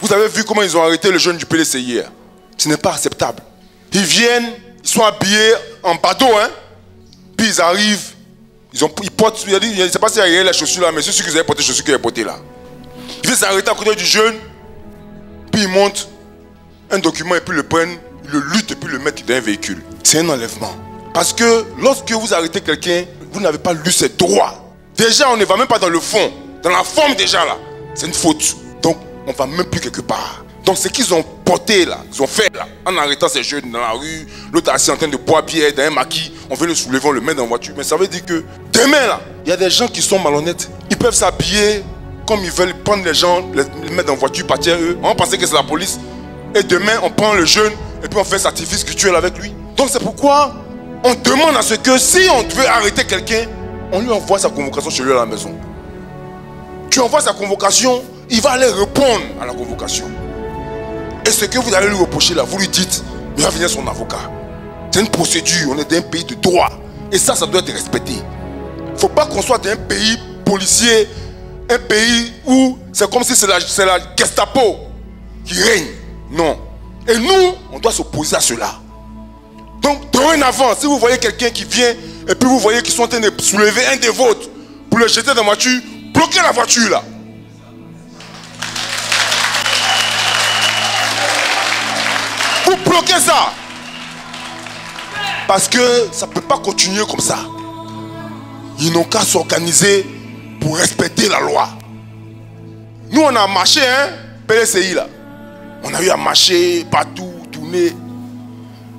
Vous avez vu comment ils ont arrêté le jeune du PDC hier? Ce n'est pas acceptable. Ils viennent, ils sont habillés en badaud, hein. Puis ils arrivent, ils portent, je ne sais pas s'il y a les chaussures là, mais c'est sûr qu'ils avaient porté les chaussures qu'ils avaient portées là. Ils viennent s'arrêter à côté du jeune, puis ils montent un document et puis le prennent, ils le luttent et puis le mettent dans un véhicule. C'est un enlèvement. Parce que lorsque vous arrêtez quelqu'un, vous n'avez pas lu ses droits. Déjà, on ne va même pas dans le fond, dans la forme déjà là. C'est une faute. Donc, on ne va même plus quelque part. Donc, ce qu'ils ont porté là, ils ont fait là, en arrêtant ces jeunes dans la rue, l'autre assis en train de boire bière dans un maquis, on veut le soulever, on le met dans la voiture. Mais ça veut dire que demain là, il y a des gens qui sont malhonnêtes. Ils peuvent s'habiller comme ils veulent, prendre les gens, les mettre dans la voiture, partir eux. On pensait que c'est la police. Et demain, on prend le jeune et puis on fait sacrifice culturel avec lui. Donc, c'est pourquoi on demande à ce que si on veut arrêter quelqu'un, on lui envoie sa convocation chez lui à la maison. Tu envoies sa convocation, il va aller répondre à la convocation. Et ce que vous allez lui reprocher là, vous lui dites, il va venir son avocat. C'est une procédure, on est dans un pays de droit. Et ça doit être respecté. Il ne faut pas qu'on soit dans un pays policier, un pays où c'est comme si c'est la Gestapo qui règne. Non. Et nous, on doit s'opposer à cela. Donc, dorénavant, si vous voyez quelqu'un qui vient et puis vous voyez qu'ils sont en train de soulever un des vôtres pour le jeter dans la voiture, bloquez la voiture là. Vous bloquez ça. Parce que ça ne peut pas continuer comme ça. Ils n'ont qu'à s'organiser pour respecter la loi. Nous, on a marché, hein, PDCI là. On a eu à marcher partout, tourner.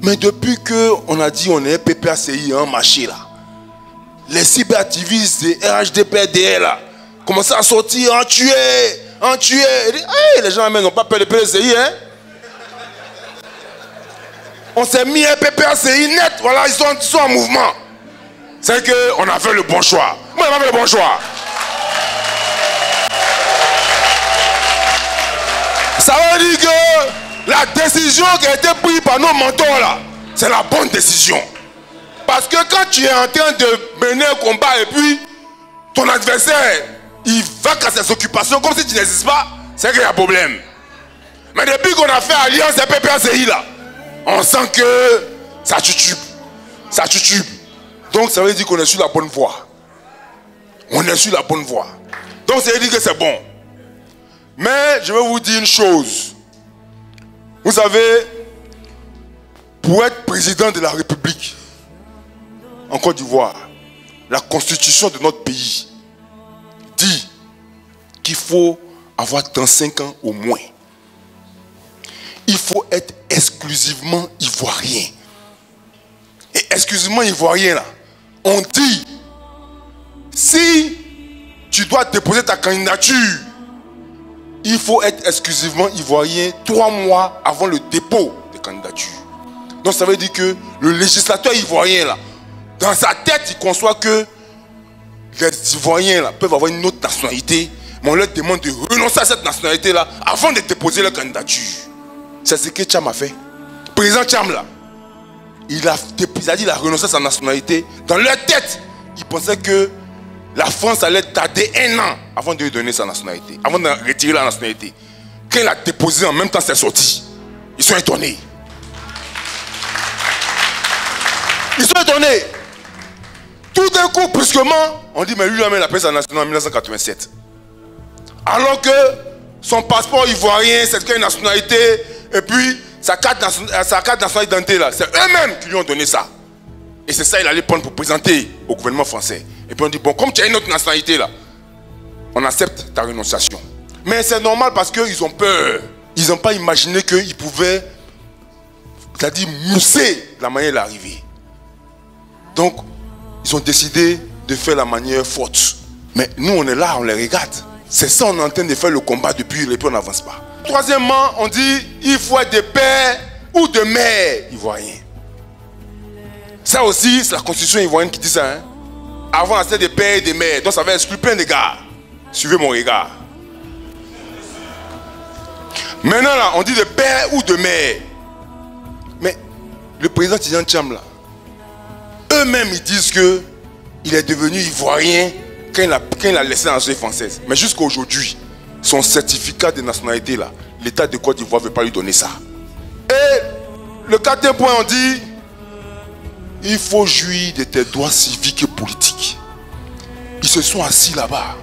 Mais depuis qu'on a dit on est PPACI, un marché là, les cyberactivistes des RHDPDL là, commencent à sortir, en tuer. Hey, les gens n'ont pas peur de PPACI, hein. On s'est mis un PPACI net, voilà, ils sont en mouvement. C'est qu'on a fait le bon choix. Moi, on a fait le bon choix. Ça veut dire que la décision qui a été prise par nos mentors là, c'est la bonne décision. Parce que quand tu es en train de mener un combat et puis ton adversaire, il va qu'à ses occupations comme si tu n'existes pas, c'est qu'il y a un problème. Mais depuis qu'on a fait alliance et PPACI là, on sent que ça titube. Ça titube. Donc ça veut dire qu'on est sur la bonne voie. On est sur la bonne voie. Donc ça veut dire que c'est bon. Mais je vais vous dire une chose. Vous savez, pour être président de la République en Côte d'Ivoire, la constitution de notre pays dit qu'il faut avoir 35 ans au moins. Il faut être exclusivement ivoirien. Et exclusivement ivoirien là, on dit, si tu dois déposer ta candidature, il faut être exclusivement ivoirien 3 mois avant le dépôt de candidature. Donc ça veut dire que le législateur ivoirien là, dans sa tête, il conçoit que les Ivoiriens là peuvent avoir une autre nationalité, mais on leur demande de renoncer à cette nationalité là avant de déposer leur candidature. C'est ce que Tcham a fait. Le président Tcham là, il a dit qu'il a renoncé à sa nationalité. Dans leur tête, ils pensaient que la France allait tarder 1 an avant de lui donner sa nationalité, avant de retirer la nationalité. Quand il a déposé en même temps, c'est sorti. Ils sont étonnés. Ils sont étonnés. Tout d'un coup, brusquement, on dit, mais lui, il a pris sa nationalité en 1987. Alors que son passeport ivoirien, c'est une nationalité, et puis sa carte nationale d'identité, là, c'est eux-mêmes qui lui ont donné ça. Et c'est ça qu'il allait prendre pour présenter au gouvernement français. Et puis on dit, bon, comme tu as une autre nationalité, là, on accepte ta renonciation. Mais c'est normal parce qu'ils ont peur. Ils n'ont pas imaginé qu'ils pouvaient, c'est-à-dire mousser la manière d'arriver. Donc, ils ont décidé de faire la manière forte. Mais nous, on est là, on les regarde. C'est ça, on est en train de faire le combat depuis, et puis on n'avance pas. Troisièmement, on dit, il faut être de père ou de mère ivoirien. Ça aussi, c'est la constitution ivoirienne qui dit ça. Hein? Avant, c'était des pères et des mères. Donc ça va exclure plein de gars. Suivez mon regard. Maintenant, là, on dit de père ou de mère. Mais le président Tidjane Tcham, là, eux-mêmes, ils disent qu'il est devenu ivoirien quand il a laissé la nationalité française. Mais jusqu'à aujourd'hui, son certificat de nationalité, là, l'État de Côte d'Ivoire ne veut pas lui donner ça. Et le quatrième point, on dit, il faut jouir de tes droits civiques et politiques. Ils se sont assis là-bas.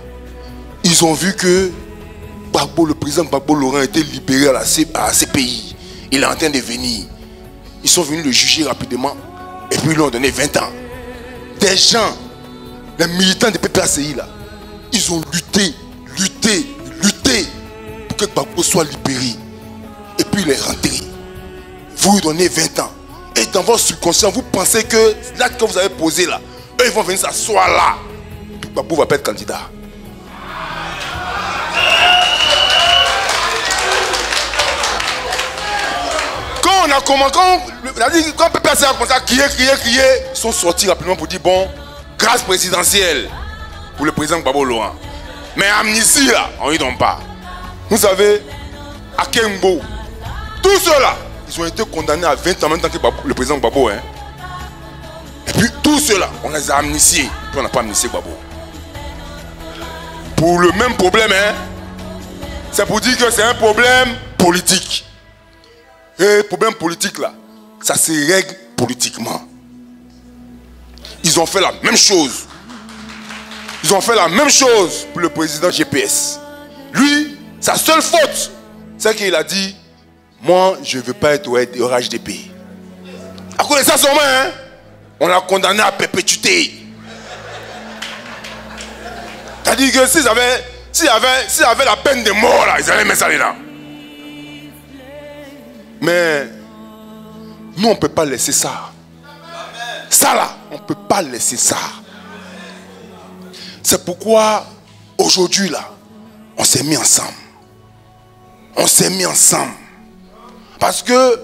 Ils ont vu que Gbagbo, le président Gbagbo Laurent, a été libéré à la CPI. Il est en train de venir. Ils sont venus le juger rapidement. Et puis ils lui ont donné 20 ans. Des gens, les militants de PPACI là, ils ont lutté pour que Gbagbo soit libéré. Et puis il est rentré. Vous lui donnez 20 ans. Et dans votre subconscient, vous pensez que l'acte que vous avez posé là, eux ils vont venir s'asseoir là. Puis Gbagbo va pas être candidat. Quand PPACI a commencé à crier, ils sont sortis rapidement pour dire bon, grâce présidentielle pour le président Gbagbo Laurent. Mais amnistie là, on n'y donne pas. Vous savez, à Kembo, tous ceux-là, ils ont été condamnés à 20 ans en même temps que le président Gbagbo. Hein. Et puis tous ceux-là, on les a amnistiés. Puis on n'a pas amnistié Gbagbo. Pour le même problème, hein, c'est pour dire que c'est un problème politique. Et le problème politique là, ça se règle politiquement. Ils ont fait la même chose. Ils ont fait la même chose pour le président GPS. Lui, sa seule faute, c'est qu'il a dit, moi je ne veux pas être au RHDP. À cause de ça seulement, hein, on l'a condamné à perpétuité. C'est-à-dire que s'il y avait la peine de mort là, ils allaient mettre ça dedans. Mais nous, on ne peut pas laisser ça. Ça là, on ne peut pas laisser ça. C'est pourquoi, aujourd'hui là, on s'est mis ensemble. On s'est mis ensemble. Parce que,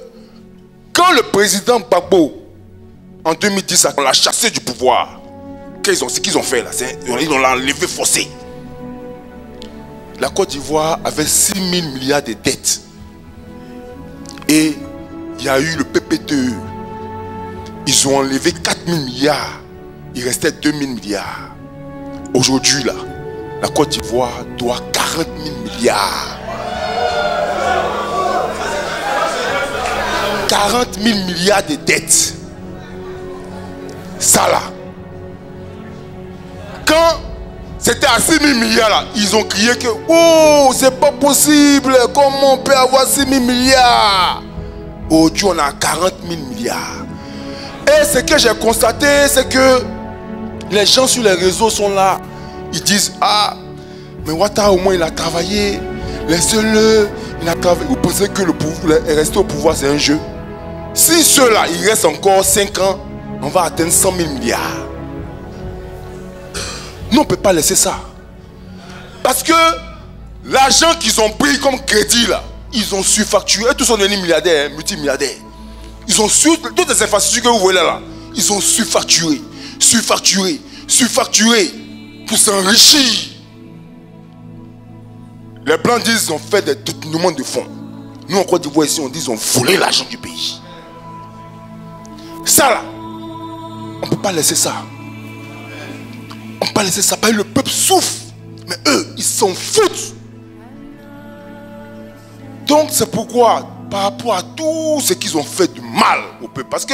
quand le président Gbagbo, en 2010, on l'a chassé du pouvoir, ce qu'ils ont fait là, ils l'ont enlevé forcé. La Côte d'Ivoire avait 6 000 milliards de dettes. Et il y a eu le PPTE. Ils ont enlevé 4 000 milliards. Il restait 2 000 milliards. Aujourd'hui, là, la Côte d'Ivoire doit 40 000 milliards. 40 000 milliards de dettes. Ça là. Quand c'était à 6 000 milliards là, ils ont crié que oh, c'est pas possible, comment on peut avoir 6 000 milliards? Aujourd'hui, on a 40 000 milliards. Et ce que j'ai constaté, c'est que les gens sur les réseaux sont là, ils disent ah, mais Ouattara au moins il a travaillé, laissez-le, il a travaillé. Vous pensez que rester au pouvoir c'est un jeu? Si ceux-là, il reste encore 5 ans, on va atteindre 100 000 milliards. Nous, on ne peut pas laisser ça. Parce que l'argent qu'ils ont pris comme crédit, là, ils ont surfacturé. Tous sont devenus milliardaires, hein, multimilliardaires. Ils ont toutes les infrastructures que vous voyez là, ils ont surfacturé pour s'enrichir. Les Blancs disent qu'ils ont fait des détournements de fonds. Nous, en Côte d'Ivoire, ici, on dit qu'ils ont volé l'argent du pays. Ça, là, on ne peut pas laisser ça. On ne peut pas laisser ça. Parce que le peuple souffre. Mais eux, ils s'en foutent. Donc, c'est pourquoi, par rapport à tout ce qu'ils ont fait de mal au peuple, parce que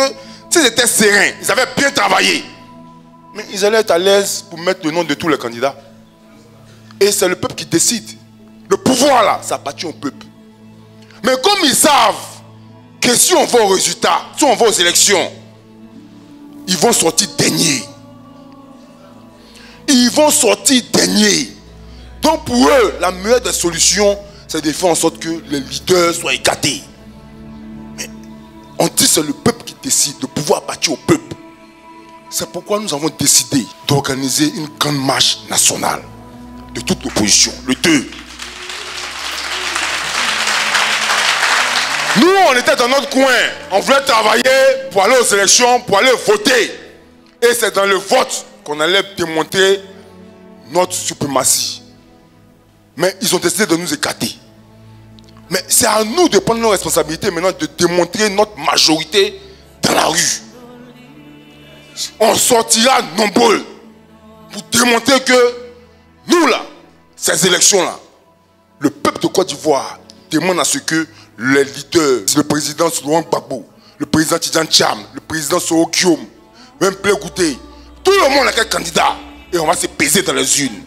s'ils étaient sereins, ils avaient bien travaillé, mais ils allaient être à l'aise pour mettre le nom de tous les candidats. Et c'est le peuple qui décide. Le pouvoir, là, ça appartient au peuple. Mais comme ils savent que si on va au résultat, si on va aux élections, ils vont sortir derniers. Ils vont sortir derniers. Donc pour eux, la meilleure des solutions, c'est de faire en sorte que les leaders soient écartés. Mais on dit que c'est le peuple qui décide, le pouvoir appartient au peuple. C'est pourquoi nous avons décidé d'organiser une grande marche nationale de toute l'opposition, le 2. Nous, on était dans notre coin. On voulait travailler pour aller aux élections, pour aller voter. Et c'est dans le vote qu'on allait démontrer notre suprématie. Mais ils ont décidé de nous écarter. Mais c'est à nous de prendre nos responsabilités maintenant, de démontrer notre majorité dans la rue. On sortira nombreux pour démontrer que nous là, ces élections là, le peuple de Côte d'Ivoire, demande à ce que les leaders, le président Laurent Gbagbo, le président Tidjane Thiam, le président Soro Guillaume, même Blé Goûté, tout le monde a quel candidat et on va se peser dans les urnes.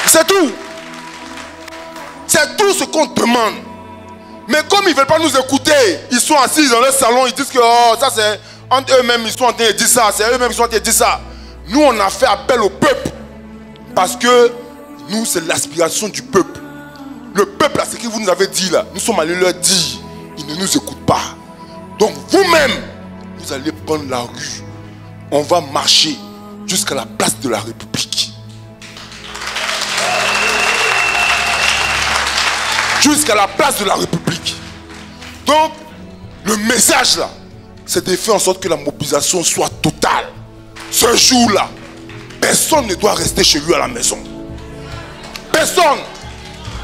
C'est tout. C'est tout ce qu'on demande. Mais comme ils ne veulent pas nous écouter, ils sont assis dans leur salon, ils disent que oh, ça c'est entre eux-mêmes, ils sont en train de dire ça, c'est eux-mêmes qui sont en train de dire ça. Nous, on a fait appel au peuple. Parce que nous, c'est l'aspiration du peuple. Le peuple, là, ce que vous nous avez dit là, nous sommes allés leur dire, ils ne nous écoutent pas. Donc vous-même, vous allez prendre la rue. On va marcher jusqu'à la place de la République. Jusqu'à la place de la République. Donc, le message là, c'est de faire en sorte que la mobilisation soit totale. Ce jour-là, personne ne doit rester chez lui à la maison. Personne.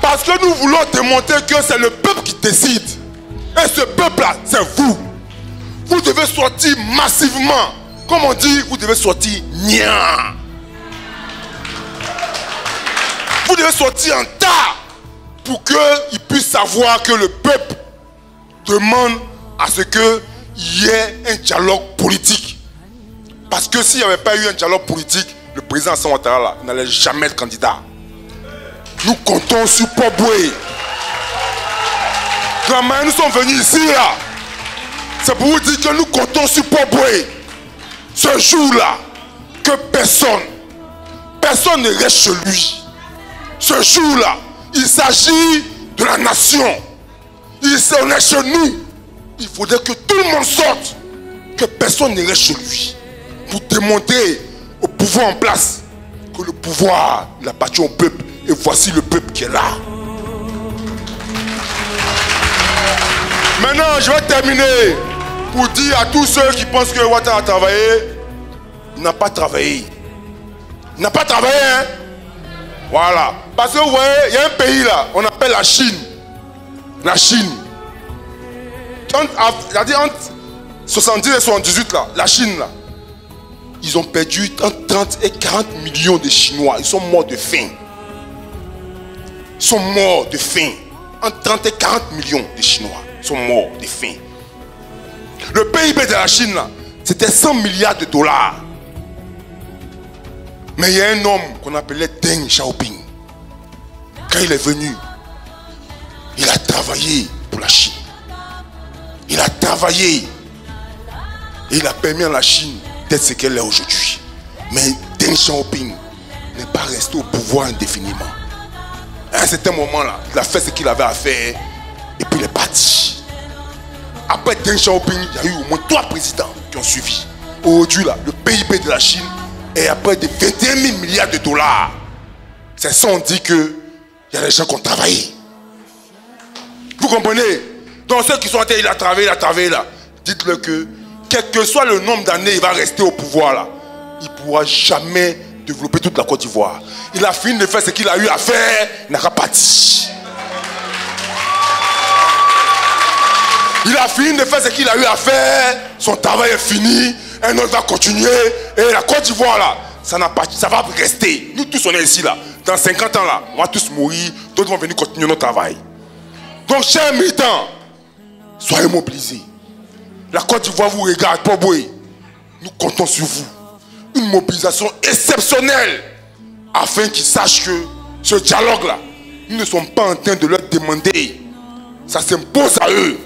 Parce que nous voulons démontrer que c'est le peuple qui décide. Et ce peuple-là, c'est vous. Vous devez sortir massivement. Comme on dit, vous devez sortir nia. Vous devez sortir en tas pour qu'ils puissent savoir que le peuple demande à ce qu'il y ait un dialogue politique. Parce que s'il n'y avait pas eu un dialogue politique, le président Alassane Ouattara n'allait jamais être candidat. Nous comptons sur Paul Boué. Nous sommes venus ici là. C'est pour vous dire que nous comptons sur Paul Boué. Ce jour-là, que personne ne reste chez lui. Ce jour-là, il s'agit de la nation. On est chez nous. Il faudrait que tout le monde sorte. Que personne ne reste chez lui. Pour démontrer au pouvoir en place que le pouvoir, il appartient au peuple. Et voici le peuple qui est là. Maintenant, je vais terminer pour dire à tous ceux qui pensent que Ouattara a travaillé. Il n'a pas travaillé. Il n'a pas travaillé, hein? Voilà. Parce que vous voyez, il y a un pays là, on appelle la Chine. La Chine. C'est-à-dire entre 70 et 78 là, la Chine là. Ils ont perdu entre 30 et 40 millions de Chinois. Ils sont morts de faim. Ils sont morts de faim. Entre 30 et 40 millions de Chinois sont morts de faim. Le PIB de la Chine là, c'était 100 milliards de dollars. Mais il y a un homme qu'on appelait Deng Xiaoping. Quand il est venu, il a travaillé pour la Chine. Il a travaillé. Et il a permis à la Chine d'être ce qu'elle est aujourd'hui. Mais Deng Xiaoping n'est pas resté au pouvoir indéfiniment. À un certain moment là, il a fait ce qu'il avait à faire et puis il est parti. Après Deng Xiaoping, il y a eu au moins 3 présidents qui ont suivi. Aujourd'hui là, le PIB de la Chine est à près de 21 000 milliards de dollars. C'est ça, on dit que il y a des gens qui ont travaillé. Vous comprenez? Donc ceux qui sont en terre, il a travaillé là. Dites-le que, quel que soit le nombre d'années, il va rester au pouvoir là. Il ne pourra jamais développer toute la Côte d'Ivoire. Il a fini de faire ce qu'il a eu à faire, il n'a qu'à partir. Il a fini de faire ce qu'il a eu à faire, son travail est fini, un autre va continuer, et la Côte d'Ivoire là, ça va rester. Nous tous on est ici là. Dans 50 ans là, on va tous mourir, d'autres vont venir continuer notre travail. Donc chers militants, soyez mobilisés. La Côte d'Ivoire vous regarde, Paul Boué. Nous comptons sur vous. Une mobilisation exceptionnelle afin qu'ils sachent que ce dialogue-là, nous ne sommes pas en train de leur demander. Ça s'impose à eux.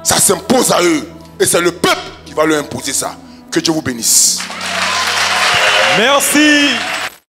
Ça s'impose à eux. Et c'est le peuple qui va leur imposer ça. Que Dieu vous bénisse. Merci.